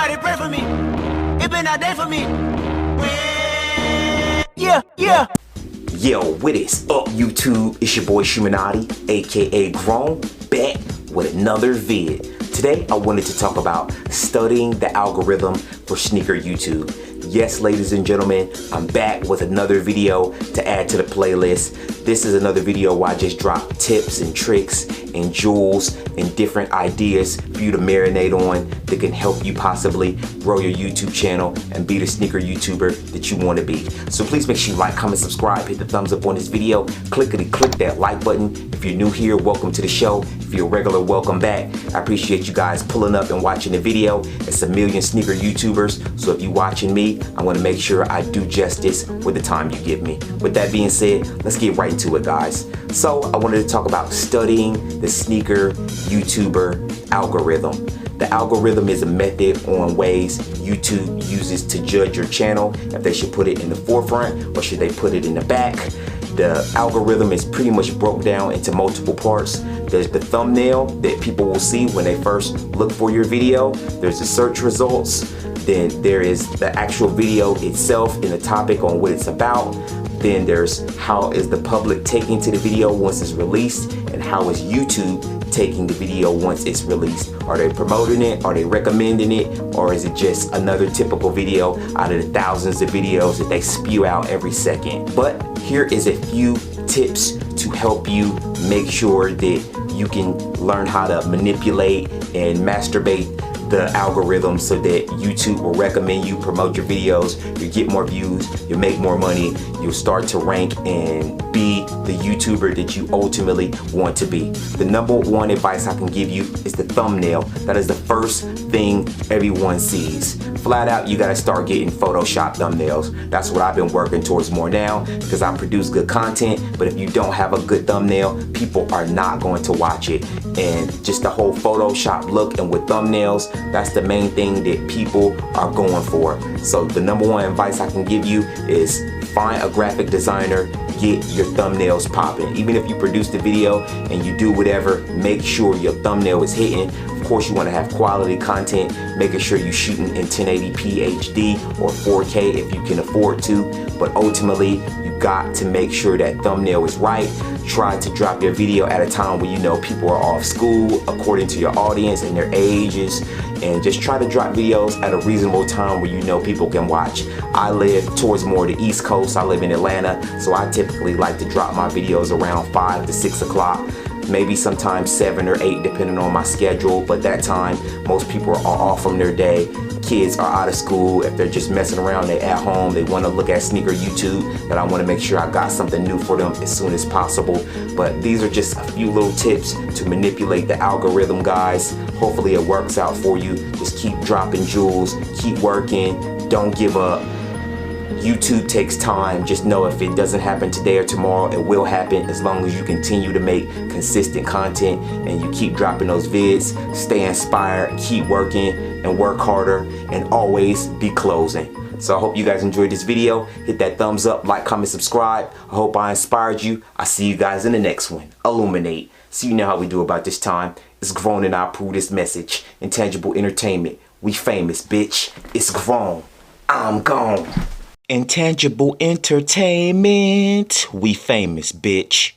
Somebody pray for me. It been a day for me. Yeah, yeah. Yo, what is up, YouTube? It's your boy Shoemanati, aka Grown, back with another vid. Today, I wanted to talk about studying the algorithm for sneaker YouTube. Yes, ladies and gentlemen, I'm back with another video to add to the playlist. This is another video where I just drop tips and tricks and jewels and different ideas for you to marinate on that can help you possibly grow your YouTube channel and be the sneaker YouTuber that you want to be. So please make sure you like, comment, subscribe, hit the thumbs up on this video, click that like button. If you're new here, welcome to the show. If you're a regular, welcome back. I appreciate you guys pulling up and watching the video. It's a million sneaker YouTubers, so if you're watching me, I want to make sure I do justice with the time you give me. With that being said, let's get right into it, guys. So I wanted to talk about studying the sneaker YouTuber algorithm. The algorithm is a method on ways YouTube uses to judge your channel, if they should put it in the forefront or should they put it in the back. The algorithm is pretty much broke down into multiple parts. There's the thumbnail that people will see when they first look for your video. There's the search results. Then there is the actual video itself and the topic on what it's about. Then there's how is the public taking to the video once it's released, and how is YouTube taking the video once it's released. Are they promoting it? Are they recommending it? Or is it just another typical video out of the thousands of videos that they spew out every second? But here is a few tips to help you make sure that you can learn how to manipulate and masturbate the algorithm so that YouTube will recommend you, promote your videos, you get more views, you make more money, you'll start to rank and be the YouTuber that you ultimately want to be. The number one advice I can give you is the thumbnail. That is the first thing everyone sees. Flat out, you gotta start getting Photoshop thumbnails. That's what I've been working towards more now because I produce good content, but if you don't have a good thumbnail, people are not going to watch it. And just the whole Photoshop look and with thumbnails, that's the main thing that people are going for. So the number one advice I can give you is find a graphic designer, get your thumbnails popping. Even if you produce the video and you do whatever, make sure your thumbnail is hitting. Of course, you want to have quality content, making sure you're shooting in 1080p HD or 4K if you can afford to. But ultimately, you got to make sure that thumbnail is right. Try to drop your video at a time when you know people are off school according to your audience and their ages, and just try to drop videos at a reasonable time where you know people can watch. I live towards more the East Coast. I live in Atlanta, so I typically like to drop my videos around 5 to 6 o'clock. Maybe sometimes 7 or 8 depending on my schedule, but that time most people are off from their day. Kids are out of school. If they're just messing around, they're at home, they want to look at sneaker YouTube, that I want to make sure I got something new for them as soon as possible. But these are just a few little tips to manipulate the algorithm, guys. Hopefully it works out for you. Just keep dropping jewels, keep working, don't give up. YouTube takes time. Just know if it doesn't happen today or tomorrow, it will happen as long as you continue to make consistent content and you keep dropping those vids. Stay inspired, keep working, and work harder, and always be closing. So I hope you guys enjoyed this video. Hit that thumbs up, like, comment, subscribe. I hope I inspired you. I'll see you guys in the next one. Illuminate. So you know how we do about this time. It's grown and I approve this message. Intangible entertainment. We famous, bitch. It's grown. I'm gone. Intangible entertainment. We famous, bitch.